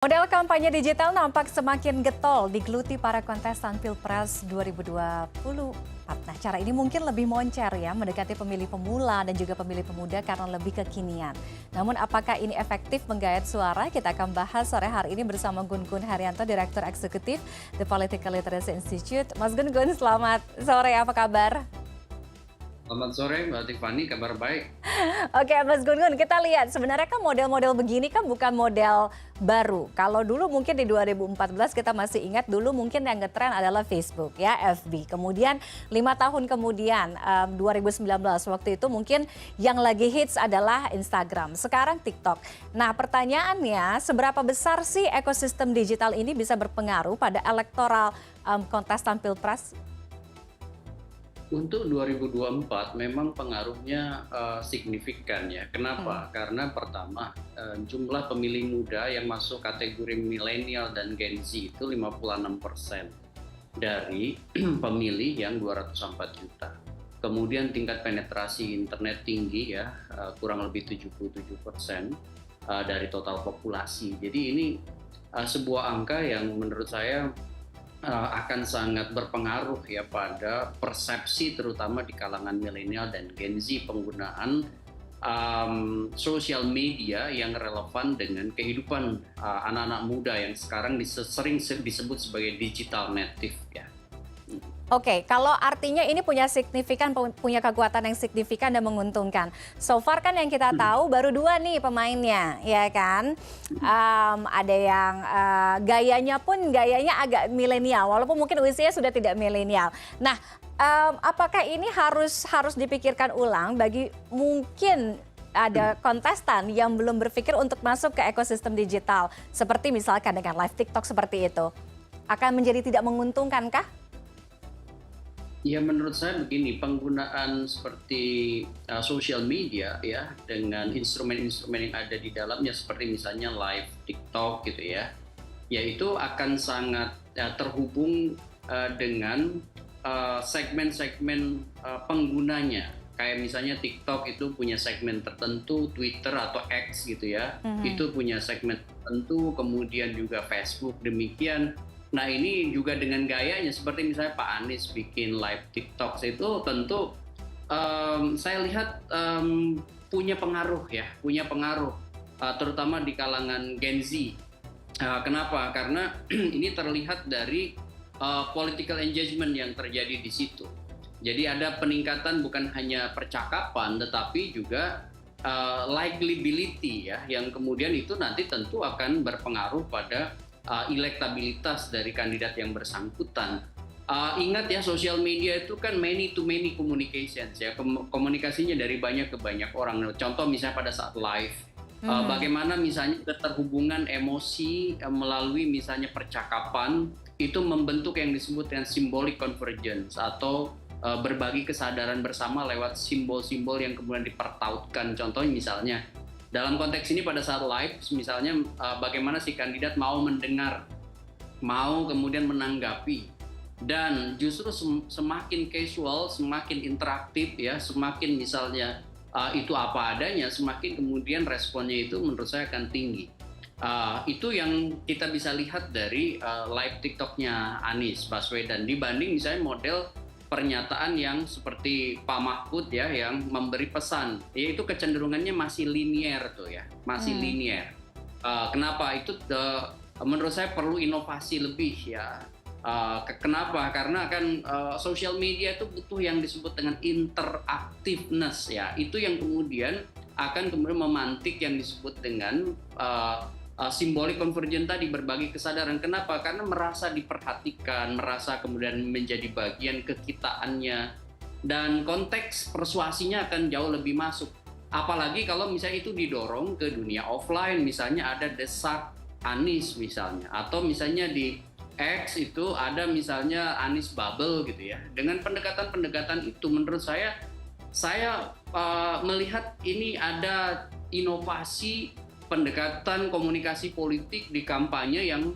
Model kampanye digital nampak semakin getol digeluti para kontestan Pilpres 2024. Nah, cara ini mungkin lebih moncer ya, mendekati pemilih pemula dan juga pemilih pemuda karena lebih kekinian. Namun apakah ini efektif menggait suara? Kita akan bahas sore hari ini bersama Gun Gun Haryanto, Direktur Eksekutif The Political Literacy Institute. Mas Gun Gun, selamat sore, apa kabar? Selamat sore Mbak Tiffany, kabar baik. Oke, Mas Gun Gun, kita lihat sebenarnya kan model-model begini kan bukan model baru. Kalau dulu mungkin di 2014 kita masih ingat dulu mungkin yang ngetren adalah Facebook ya, FB. Kemudian 5 tahun kemudian 2019 waktu itu mungkin yang lagi hits adalah Instagram. Sekarang TikTok. Nah, pertanyaannya seberapa besar sih ekosistem digital ini bisa berpengaruh pada elektoral kontestan Pilpres? Untuk 2024 memang pengaruhnya signifikan ya. Kenapa? Karena pertama jumlah pemilih muda yang masuk kategori milenial dan Gen Z itu 56% dari pemilih yang 204 juta. Kemudian tingkat penetrasi internet tinggi ya, kurang lebih 77% dari total populasi. Jadi ini sebuah angka yang menurut saya akan sangat berpengaruh ya pada persepsi terutama di kalangan milenial dan Gen Z penggunaan sosial media yang relevan dengan kehidupan anak-anak muda yang sekarang sering disebut sebagai digital native ya. Oke, kalau artinya ini punya punya kekuatan yang signifikan dan menguntungkan. So far kan yang kita tahu baru 2 nih pemainnya, ya kan? Ada yang gayanya agak milenial, walaupun mungkin usianya sudah tidak milenial. Nah, apakah ini harus dipikirkan ulang bagi mungkin ada kontestan yang belum berpikir untuk masuk ke ekosistem digital, seperti misalkan dengan live TikTok seperti itu, akan menjadi tidak menguntungkan kah? Ya menurut saya begini, penggunaan seperti social media ya dengan instrumen-instrumen yang ada di dalamnya seperti misalnya live TikTok gitu ya, yaitu akan sangat terhubung dengan segmen-segmen penggunanya. Kayak misalnya TikTok itu punya segmen tertentu, Twitter atau X gitu ya, itu punya segmen tertentu, kemudian juga Facebook demikian. Nah ini juga dengan gayanya seperti misalnya Pak Anies bikin live TikTok itu tentu saya lihat punya pengaruh ya, terutama di kalangan Gen Z. Kenapa? Karena ini terlihat dari political engagement yang terjadi di situ. Jadi ada peningkatan bukan hanya percakapan tetapi juga likability ya, yang kemudian itu nanti tentu akan berpengaruh pada elektabilitas dari kandidat yang bersangkutan. Ingat ya, sosial media itu kan many to many communications ya, komunikasinya dari banyak ke banyak orang. Contoh misalnya pada saat live, bagaimana misalnya keterhubungan emosi melalui misalnya percakapan itu membentuk yang disebut dengan symbolic convergence atau berbagi kesadaran bersama lewat simbol-simbol yang kemudian dipertautkan. Contohnya misalnya dalam konteks ini pada saat live, misalnya bagaimana si kandidat mau mendengar, mau kemudian menanggapi, dan justru semakin casual, semakin interaktif ya, semakin misalnya itu apa adanya, semakin kemudian responnya itu menurut saya akan tinggi. Itu yang kita bisa lihat dari live TikToknya Anies Baswedan dibanding misalnya model pernyataan yang seperti Pak Mahfud ya yang memberi pesan, yaitu kecenderungannya masih linier tuh ya, masih linier. Kenapa? Itu menurut saya perlu inovasi lebih ya. Kenapa? Karena kan social media itu butuh yang disebut dengan interactiveness ya. Itu yang kemudian akan kemudian memantik yang disebut dengan simbolik konvergen tadi, berbagi kesadaran. Kenapa? Karena merasa diperhatikan, merasa kemudian menjadi bagian kekitaannya, dan konteks persuasinya akan jauh lebih masuk. Apalagi kalau misalnya itu didorong ke dunia offline, misalnya ada desak Anies misalnya, atau misalnya di X itu ada misalnya Anies Bubble gitu ya. Dengan pendekatan-pendekatan itu menurut saya melihat ini ada inovasi pendekatan komunikasi politik di kampanye yang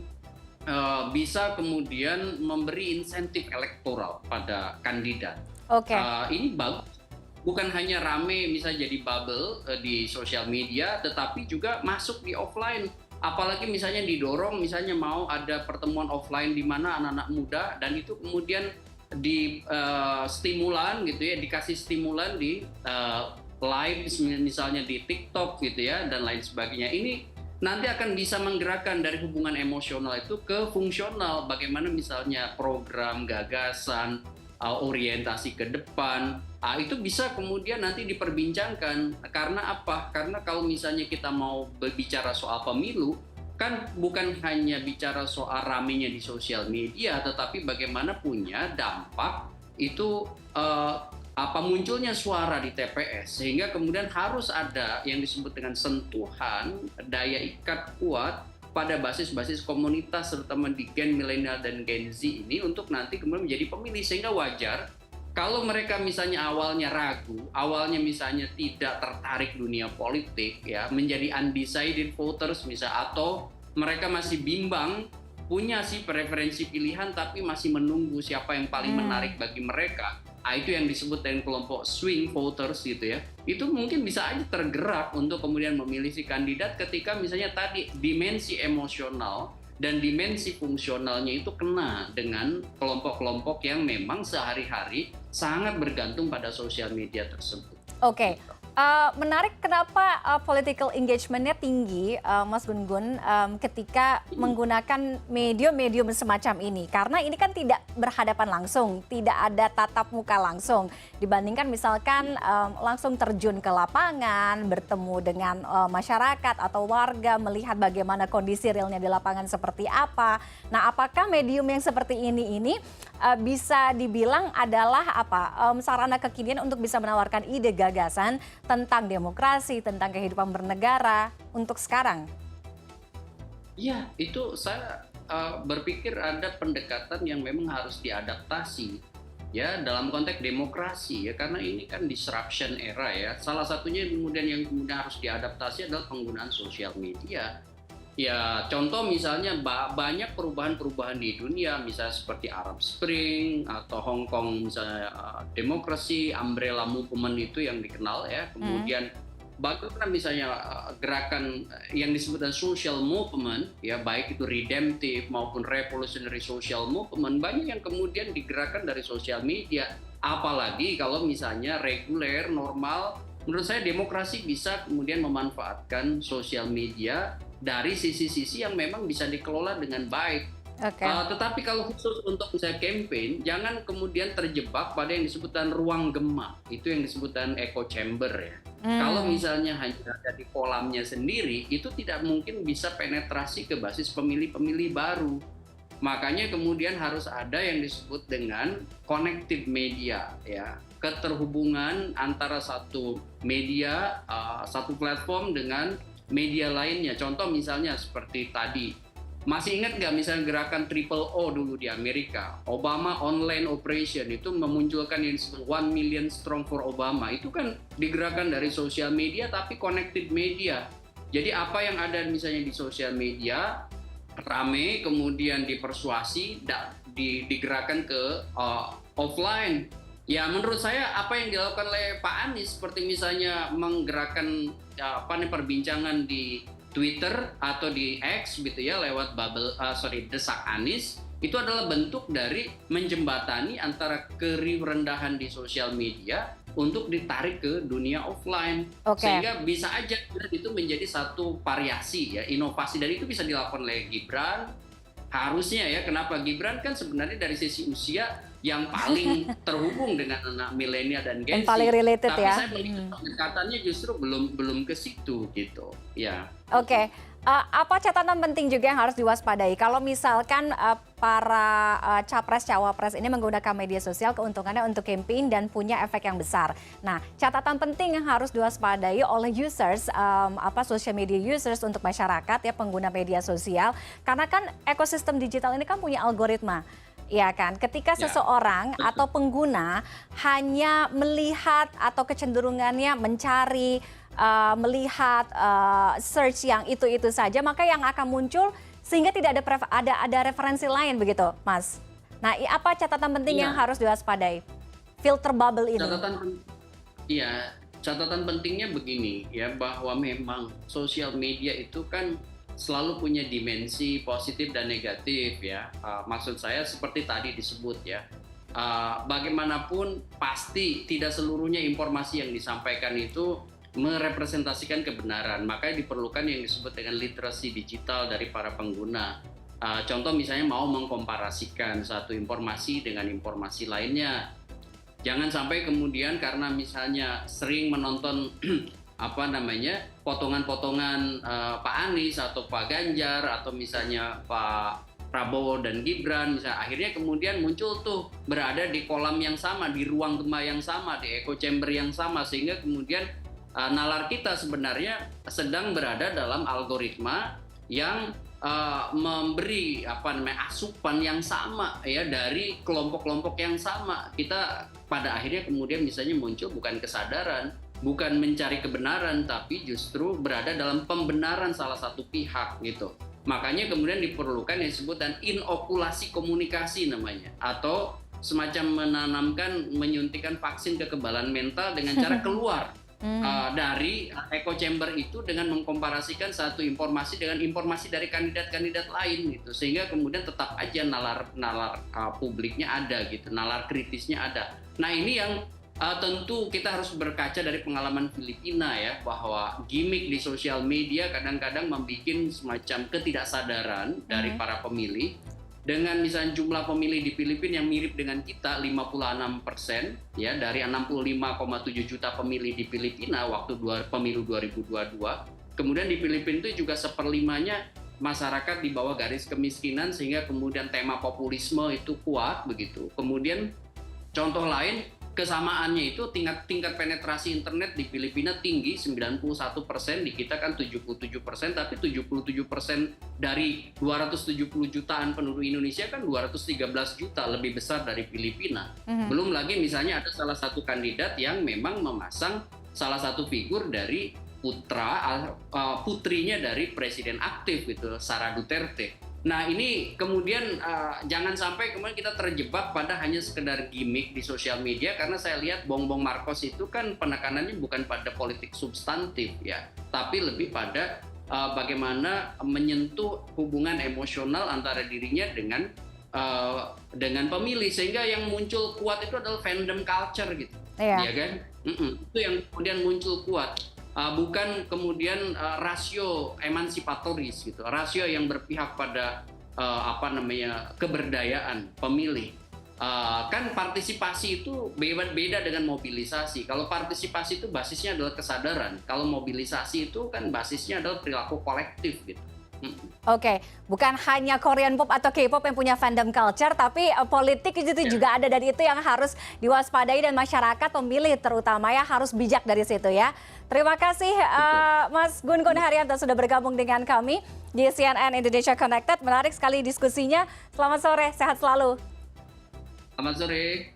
bisa kemudian memberi insentif elektoral pada kandidat. Ini bagus, bukan hanya rame misalnya jadi bubble di sosial media, tetapi juga masuk di offline. apalagi misalnya didorong misalnya mau ada pertemuan offline di mana anak-anak muda dan itu kemudian di stimulan gitu ya, dikasih stimulan di live misalnya di TikTok gitu ya dan lain sebagainya. Ini nanti akan bisa menggerakkan dari hubungan emosional itu ke fungsional. Bagaimana misalnya program, gagasan, orientasi ke depan, itu bisa kemudian nanti diperbincangkan. Karena apa? Karena kalau misalnya kita mau berbicara soal pemilu, kan bukan hanya bicara soal ramenya di sosial media, tetapi bagaimana punya dampak itu munculnya suara di TPS, sehingga kemudian harus ada yang disebut dengan sentuhan daya ikat kuat pada basis-basis komunitas terutama di Gen milenial dan Gen Z ini untuk nanti kemudian menjadi pemilih. Sehingga wajar kalau mereka misalnya awalnya ragu, awalnya misalnya tidak tertarik dunia politik ya, menjadi undecided voters misalnya, atau mereka masih bimbang, punya sih preferensi pilihan tapi masih menunggu siapa yang paling menarik bagi mereka. Itu yang disebut dengan kelompok swing voters gitu ya. Itu mungkin bisa aja tergerak untuk kemudian memilih si kandidat ketika misalnya tadi dimensi emosional dan dimensi fungsionalnya itu kena dengan kelompok-kelompok yang memang sehari-hari sangat bergantung pada sosial media tersebut. Oke. Menarik kenapa political engagement-nya tinggi, Mas Gun-Gun, ketika menggunakan medium-medium semacam ini. Karena ini kan tidak berhadapan langsung, tidak ada tatap muka langsung. Dibandingkan misalkan langsung terjun ke lapangan, bertemu dengan masyarakat atau warga, melihat bagaimana kondisi realnya di lapangan seperti apa. Nah, apakah medium yang seperti ini bisa dibilang adalah sarana kekinian untuk bisa menawarkan ide gagasan tentang demokrasi, tentang kehidupan bernegara untuk sekarang? Iya, itu saya berpikir ada pendekatan yang memang harus diadaptasi ya dalam konteks demokrasi ya, karena ini kan disruption era ya. Salah satunya yang kemudian harus diadaptasi adalah penggunaan sosial media. Ya, contoh misalnya banyak perubahan-perubahan di dunia, misalnya seperti Arab Spring atau Hong Kong misalnya demokrasi, umbrella movement itu yang dikenal ya. Kemudian bagaimana misalnya gerakan yang disebut social movement ya, baik itu redemptive maupun revolutionary social movement, banyak yang kemudian digerakkan dari sosial media. Apalagi kalau misalnya reguler, normal, menurut saya demokrasi bisa kemudian memanfaatkan sosial media dari sisi-sisi yang memang bisa dikelola dengan baik. Okay. Tetapi kalau khusus untuk misalnya campaign, jangan kemudian terjebak pada yang disebutkan ruang gema. Itu yang disebutkan echo chamber ya. Kalau misalnya hanya ada di kolamnya sendiri, itu tidak mungkin bisa penetrasi ke basis pemilih-pemilih baru. Makanya kemudian harus ada yang disebut dengan connected media ya. Keterhubungan antara satu media, satu platform dengan media lainnya. Contoh misalnya seperti tadi, masih ingat nggak misalnya gerakan Triple O dulu di Amerika, Obama Online Operation, itu memunculkan yang disebut 1 million strong for Obama. Itu kan digerakkan dari sosial media tapi connected media. Jadi apa yang ada misalnya di sosial media rame, kemudian dipersuasi, digerakkan ke offline. Ya, menurut saya apa yang dilakukan oleh Pak Anies seperti misalnya menggerakkan perbincangan di Twitter atau di X gitu ya lewat Desak Anies, itu adalah bentuk dari menjembatani antara kerendahan di sosial media untuk ditarik ke dunia offline. Sehingga bisa aja itu menjadi satu variasi ya, inovasi, dan itu bisa dilakukan oleh Gibran. Harusnya ya, kenapa Gibran kan sebenarnya dari sisi usia yang paling terhubung dengan anak milenial dan Gen Z. Paling related tapi ya. Saya melihat pendekatannya justru belum ke situ gitu. Ya. Oke. Apa catatan penting juga yang harus diwaspadai kalau misalkan para capres-cawapres ini menggunakan media sosial keuntungannya untuk campaign dan punya efek yang besar. Nah, catatan penting yang harus diwaspadai oleh users, social media users untuk masyarakat ya, pengguna media sosial, karena kan ekosistem digital ini kan punya algoritma. Ya kan, ketika seseorang atau pengguna hanya melihat atau kecenderungannya mencari, melihat search yang itu saja, maka yang akan muncul sehingga tidak ada referensi lain begitu, Mas. Nah, apa catatan penting yang harus diwaspadai? Filter bubble ini. Catatan pentingnya begini ya, bahwa memang sosial media itu kan selalu punya dimensi positif dan negatif ya. Maksud saya seperti tadi disebut ya. Bagaimanapun pasti tidak seluruhnya informasi yang disampaikan itu merepresentasikan kebenaran. Makanya diperlukan yang disebut dengan literasi digital dari para pengguna. Contoh misalnya mau mengkomparasikan satu informasi dengan informasi lainnya. Jangan sampai kemudian karena misalnya sering menonton potongan-potongan Pak Anies atau Pak Ganjar atau misalnya Pak Prabowo dan Gibran, misalnya akhirnya kemudian muncul tuh berada di kolam yang sama, di ruang gema yang sama, di echo chamber yang sama, sehingga kemudian nalar kita sebenarnya sedang berada dalam algoritma yang memberi asupan yang sama ya dari kelompok-kelompok yang sama. Kita pada akhirnya kemudian misalnya muncul bukan kesadaran, bukan mencari kebenaran, tapi justru berada dalam pembenaran salah satu pihak gitu. Makanya kemudian diperlukan yang disebut dan inokulasi komunikasi namanya, atau semacam menyuntikkan vaksin kekebalan mental dengan cara keluar dari echo chamber itu dengan mengkomparasikan satu informasi dengan informasi dari kandidat-kandidat lain gitu, sehingga kemudian tetap aja nalar publiknya ada gitu, nalar kritisnya ada. Nah ini yang tentu kita harus berkaca dari pengalaman Filipina ya, bahwa gimmick di sosial media kadang-kadang membuat semacam ketidaksadaran dari para pemilih. Dengan misalnya jumlah pemilih di Filipina yang mirip dengan kita 56% ya, dari 65,7 juta pemilih di Filipina waktu pemilu 2022. Kemudian di Filipina itu juga seperlimanya masyarakat di bawah garis kemiskinan, sehingga kemudian tema populisme itu kuat begitu. Kemudian contoh lain, kesamaannya itu tingkat penetrasi internet di Filipina tinggi 91%, di kita kan 77%, tapi 77% dari 270 jutaan penduduk Indonesia kan 213 juta, lebih besar dari Filipina. Belum lagi misalnya ada salah satu kandidat yang memang memasang salah satu figur dari putrinya dari presiden aktif gitu, Sara Duterte. Nah ini kemudian jangan sampai kemudian kita terjebak pada hanya sekedar gimmick di sosial media, karena saya lihat Bongbong Marcos itu kan penekanannya bukan pada politik substantif ya, tapi lebih pada bagaimana menyentuh hubungan emosional antara dirinya dengan pemilih, sehingga yang muncul kuat itu adalah fandom culture gitu, ya kan? Itu yang kemudian muncul kuat. Bukan kemudian rasio emansipatoris gitu, rasio yang berpihak pada keberdayaan pemilih. Kan partisipasi itu beda dengan mobilisasi. Kalau partisipasi itu basisnya adalah kesadaran, kalau mobilisasi itu kan basisnya adalah perilaku kolektif gitu. Oke, bukan hanya Korean pop atau K-pop yang punya fandom culture, tapi politik itu juga ada, dan itu yang harus diwaspadai, dan masyarakat pemilih terutama ya harus bijak dari situ ya. Terima kasih Mas Gun Gun Haryanto sudah bergabung dengan kami di CNN Indonesia Connected. Menarik sekali diskusinya. Selamat sore, sehat selalu. Selamat sore.